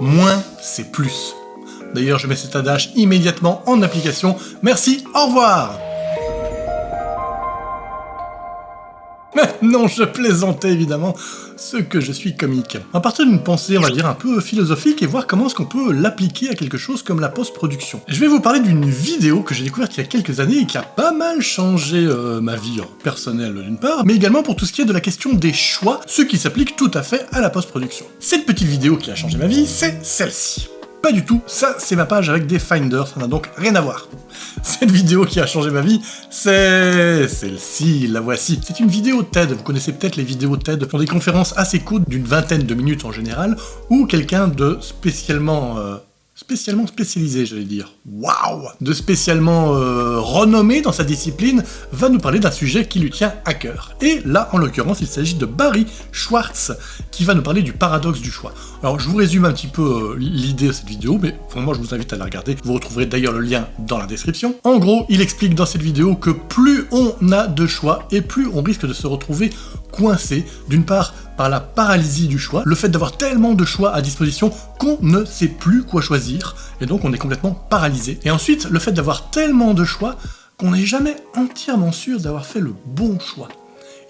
moins c'est plus. D'ailleurs, je mets cet adage immédiatement en application. Merci, au revoir! Mais non, je plaisantais évidemment, ce que je suis comique. À partir d'une pensée, on va dire, un peu philosophique et voir comment est-ce qu'on peut l'appliquer à quelque chose comme la post-production. Je vais vous parler d'une vidéo que j'ai découverte il y a quelques années et qui a pas mal changé ma vie personnelle d'une part, mais également pour tout ce qui est de la question des choix, ce qui s'applique tout à fait à la post-production. Cette petite vidéo qui a changé ma vie, c'est celle-ci. Pas du tout, ça c'est ma page avec des finders, ça n'a donc rien à voir. Cette vidéo qui a changé ma vie, c'est celle-ci, la voici. C'est une vidéo TED, vous connaissez peut-être les vidéos TED, ce sont des conférences assez courtes, d'une vingtaine de minutes en général, où quelqu'un de spécialement spécialisé, j'allais dire. Waouh! De spécialement renommé dans sa discipline, va nous parler d'un sujet qui lui tient à cœur. Et là, en l'occurrence, il s'agit de Barry Schwartz, qui va nous parler du paradoxe du choix. Alors, je vous résume un petit peu l'idée de cette vidéo, mais vraiment, je vous invite à la regarder. Vous retrouverez d'ailleurs le lien dans la description. En gros, il explique dans cette vidéo que plus on a de choix, et plus on risque de se retrouver coincé, d'une part par la paralysie du choix, le fait d'avoir tellement de choix à disposition qu'on ne sait plus quoi choisir, et donc on est complètement paralysé. Et ensuite, le fait d'avoir tellement de choix qu'on n'est jamais entièrement sûr d'avoir fait le bon choix.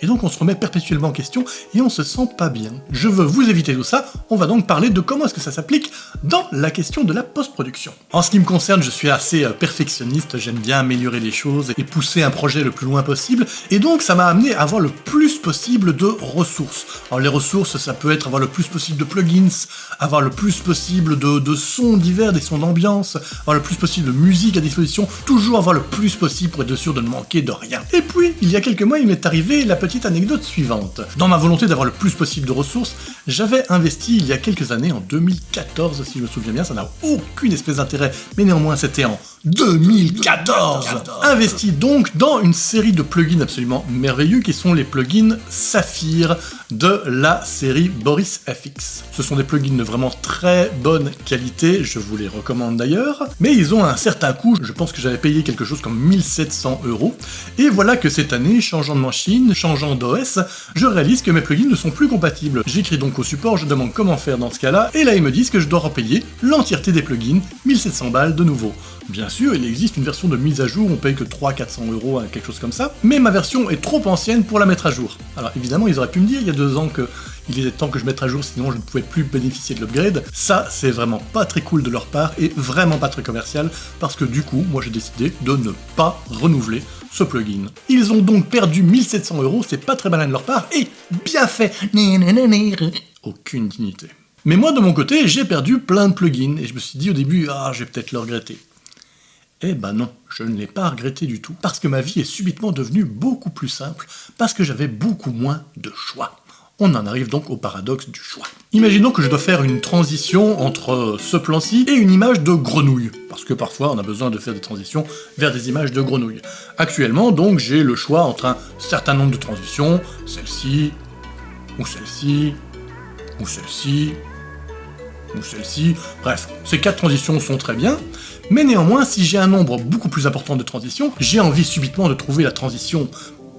Et donc on se remet perpétuellement en question et on se sent pas bien. Je veux vous éviter tout ça, on va donc parler de comment est-ce que ça s'applique dans la question de la post-production. En ce qui me concerne, je suis assez perfectionniste, j'aime bien améliorer les choses et pousser un projet le plus loin possible, et donc ça m'a amené à avoir le plus possible de ressources. Alors les ressources, ça peut être avoir le plus possible de plugins, avoir le plus possible de sons divers, des sons d'ambiance, avoir le plus possible de musique à disposition, toujours avoir le plus possible pour être sûr de ne manquer de rien. Et puis, il y a quelques mois, il m'est arrivé la petite anecdote suivante. Dans ma volonté d'avoir le plus possible de ressources, j'avais investi il y a quelques années, en 2014 si je me souviens bien, ça n'a aucune espèce d'intérêt, mais néanmoins c'était en 2014 investi donc dans une série de plugins absolument merveilleux qui sont les plugins Saphir de la série Boris FX. Ce sont des plugins de vraiment très bonne qualité, je vous les recommande d'ailleurs, mais ils ont un certain coût, je pense que j'avais payé quelque chose comme 1700 €, et voilà que cette année, changeant de machine, changeant d'OS, je réalise que mes plugins ne sont plus compatibles. J'écris donc au support, je demande comment faire dans ce cas-là, et là ils me disent que je dois repayer l'entièreté des plugins, 1700 balles de nouveau. Bien sûr, il existe une version de mise à jour, on paye que 300-400 €, quelque chose comme ça, mais ma version est trop ancienne pour la mettre à jour. Alors évidemment, ils auraient pu me dire il y a 2 ans que il était temps que je mette à jour, sinon je ne pouvais plus bénéficier de l'upgrade. Ça, c'est vraiment pas très cool de leur part, et vraiment pas très commercial, parce que du coup, moi j'ai décidé de ne pas renouveler ce plugin. Ils ont donc perdu 1700 €, c'est pas très malin de leur part, et bien fait. Aucune dignité. Mais moi, de mon côté, j'ai perdu plein de plugins, et je me suis dit au début, je vais peut-être le regretter. Eh ben non, je ne l'ai pas regretté du tout, parce que ma vie est subitement devenue beaucoup plus simple, parce que j'avais beaucoup moins de choix. On en arrive donc au paradoxe du choix. Imaginons que je dois faire une transition entre ce plan-ci et une image de grenouille, parce que parfois on a besoin de faire des transitions vers des images de grenouille. Actuellement, donc, j'ai le choix entre un certain nombre de transitions, celle-ci, ou celle-ci, ou celle-ci, ou celle-ci, bref, ces 4 transitions sont très bien, mais néanmoins, si j'ai un nombre beaucoup plus important de transitions, j'ai envie subitement de trouver la transition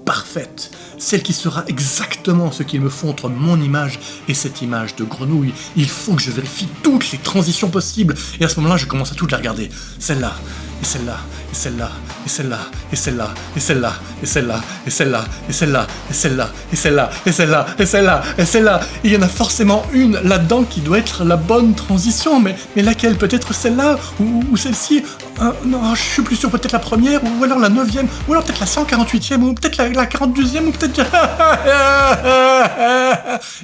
parfaite, celle qui sera exactement ce qu'il me faut entre mon image et cette image de grenouille. Il faut que je vérifie toutes les transitions possibles, et à ce moment-là, je commence à toutes les regarder. Celle-là, et celle-là, et celle-là, et celle-là, et celle-là, et celle-là, et celle-là, et celle-là, et celle-là, et celle-là, et celle-là, et celle-là, et celle-là, et celle-là. Il y en a forcément une là-dedans qui doit être la bonne transition, mais laquelle? Peut-être celle-là, ou celle-ci? Non, je suis plus sûr, peut-être la première, ou alors la 9e, ou alors peut-être la 148e, ou peut-être la 42e, ou peut-être...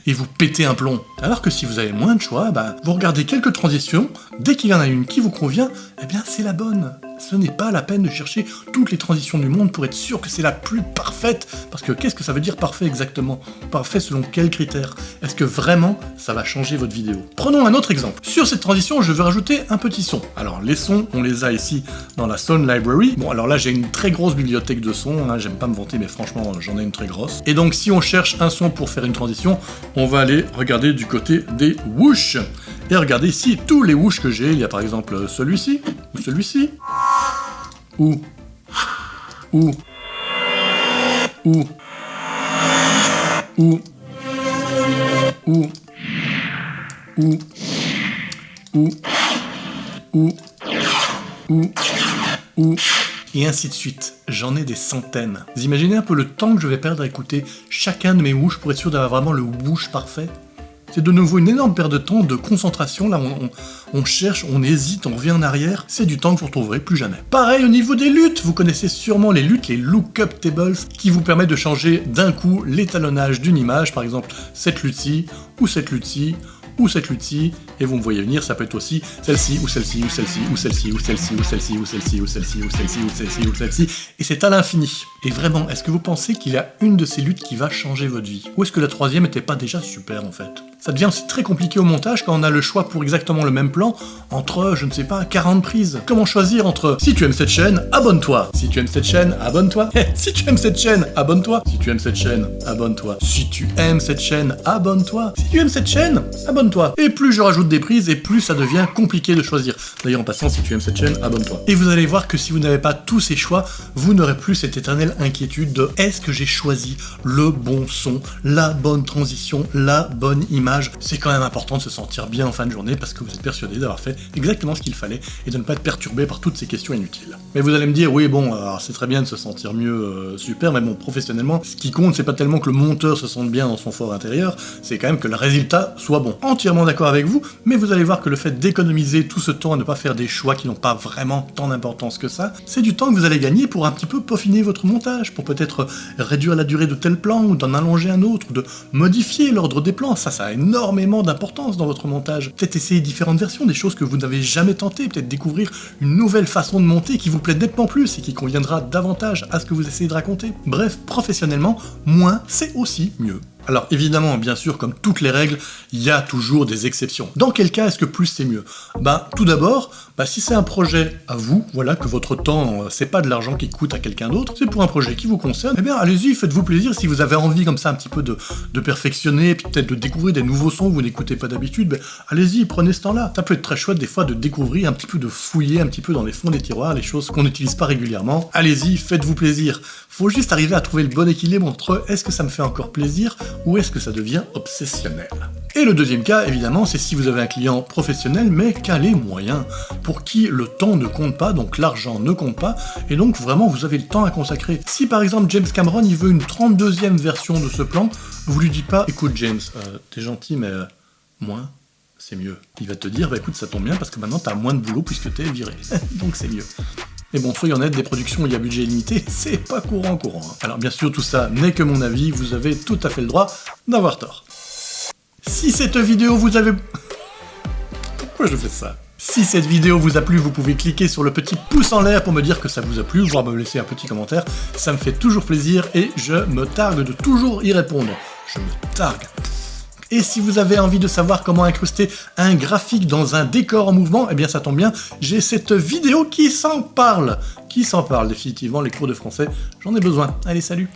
Et vous pétez un plomb. Alors que si vous avez moins de choix, vous regardez quelques transitions, dès qu'il y en a une qui vous convient, eh bien c'est la bonne. Ce n'est pas la peine de chercher toutes les transitions du monde pour être sûr que c'est la plus parfaite, parce que qu'est-ce que ça veut dire parfait exactement? Parfait selon quels critères? Est-ce que vraiment ça va changer votre vidéo? Prenons un autre exemple. Sur cette transition, je veux rajouter un petit son. Alors les sons, on les a ici dans la Sound Library. Bon, alors là j'ai une très grosse bibliothèque de sons, j'aime pas me vanter, mais franchement j'en ai une très grosse. Et donc si on cherche un son pour faire une transition, on va aller regarder du côté des whoosh. Et regardez ici tous les whoosh que j'ai. Il y a par exemple celui-ci, ou celui-ci, ou et ainsi de suite. J'en ai des centaines. Vous imaginez un peu le temps que je vais perdre à écouter chacun de mes whoosh pour être sûr d'avoir vraiment le whoosh parfait? C'est de nouveau une énorme perte de temps, de concentration, là on cherche, on hésite, on revient en arrière, c'est du temps que vous ne retrouverez plus jamais. Pareil au niveau des luttes, vous connaissez sûrement les luttes, les lookup tables, qui vous permettent de changer d'un coup l'étalonnage d'une image, par exemple cette lutte-ci, ou cette lutte-ci, ou cette lutte-ci, et vous me voyez venir, ça peut être aussi celle-ci, ou celle-ci, ou celle-ci, ou celle-ci, ou celle-ci, ou celle-ci, ou celle-ci, ou celle-ci, ou celle-ci, ou celle-ci, ou celle-ci, et c'est à l'infini. Et vraiment, est-ce que vous pensez qu'il y a une de ces luttes qui va changer votre vie? Ou est-ce que la troisième était pas déjà super en fait? Ça devient aussi très compliqué au montage quand on a le choix pour exactement le même plan entre, je ne sais pas, 40 prises. Comment choisir entre si tu aimes cette chaîne, abonne-toi. Si tu aimes cette chaîne, abonne-toi. Si tu aimes cette chaîne, abonne-toi. Si tu aimes cette chaîne, abonne-toi. Si tu aimes cette chaîne, abonne-toi. Si tu aimes cette chaîne, abonne-toi. Et plus je rajoute des prises et plus ça devient compliqué de choisir. D'ailleurs en passant, si tu aimes cette chaîne, abonne-toi. Et vous allez voir que si vous n'avez pas tous ces choix, vous n'aurez plus cette éternelle inquiétude de est-ce que j'ai choisi le bon son, la bonne transition, la bonne image. C'est quand même important de se sentir bien en fin de journée parce que vous êtes persuadé d'avoir fait exactement ce qu'il fallait et de ne pas être perturbé par toutes ces questions inutiles. Mais vous allez me dire, oui bon, alors c'est très bien de se sentir mieux, super, mais bon, professionnellement, ce qui compte, c'est pas tellement que le monteur se sente bien dans son fort intérieur, c'est quand même que le résultat soit bon. Entièrement d'accord avec vous, mais vous allez voir que le fait d'économiser tout ce temps à ne pas faire des choix qui n'ont pas vraiment tant d'importance que ça, c'est du temps que vous allez gagner pour un petit peu peaufiner votre montage, pour peut-être réduire la durée de tel plan ou d'en allonger un autre, ou de modifier l'ordre des plans, ça a énormément d'importance dans votre montage. Peut-être essayer différentes versions, des choses que vous n'avez jamais tentées, peut-être découvrir une nouvelle façon de monter qui vous plaît nettement plus et qui conviendra davantage à ce que vous essayez de raconter. Bref, professionnellement, moins c'est aussi mieux. Alors évidemment, bien sûr, comme toutes les règles, il y a toujours des exceptions. Dans quel cas est-ce que plus c'est mieux? Tout d'abord, si c'est un projet à vous, voilà, que votre temps, c'est pas de l'argent qui coûte à quelqu'un d'autre, c'est pour un projet qui vous concerne, eh bien allez-y, faites-vous plaisir. Si vous avez envie comme ça un petit peu de perfectionner, puis peut-être de découvrir des nouveaux sons que vous n'écoutez pas d'habitude, allez-y, prenez ce temps-là. Ça peut être très chouette des fois de découvrir un petit peu, de fouiller un petit peu dans les fonds des tiroirs, les choses qu'on n'utilise pas régulièrement. Allez-y, faites-vous plaisir. Faut juste arriver à trouver le bon équilibre entre est-ce que ça me fait encore plaisir ou est-ce que ça devient obsessionnel. Et le deuxième cas, évidemment, c'est si vous avez un client professionnel, mais qui a les moyens, pour qui le temps ne compte pas, donc l'argent ne compte pas, et donc vraiment vous avez le temps à consacrer. Si par exemple James Cameron, il veut une 32e version de ce plan, vous lui dites pas, écoute James, t'es gentil, mais moins, c'est mieux. Il va te dire, écoute, ça tombe bien, parce que maintenant t'as moins de boulot puisque t'es viré, donc c'est mieux. Mais bon, soyons honnêtes, des productions où il y a budget limité, c'est pas courant. Alors bien sûr, tout ça n'est que mon avis, vous avez tout à fait le droit d'avoir tort. Si cette vidéo vous avez... Pourquoi je fais ça? Si cette vidéo vous a plu, vous pouvez cliquer sur le petit pouce en l'air pour me dire que ça vous a plu, voire me laisser un petit commentaire, ça me fait toujours plaisir et je me targue de toujours y répondre. Je me targue. Et si vous avez envie de savoir comment incruster un graphique dans un décor en mouvement, eh bien ça tombe bien, j'ai cette vidéo qui s'en parle. Définitivement, les cours de français, j'en ai besoin. Allez, salut!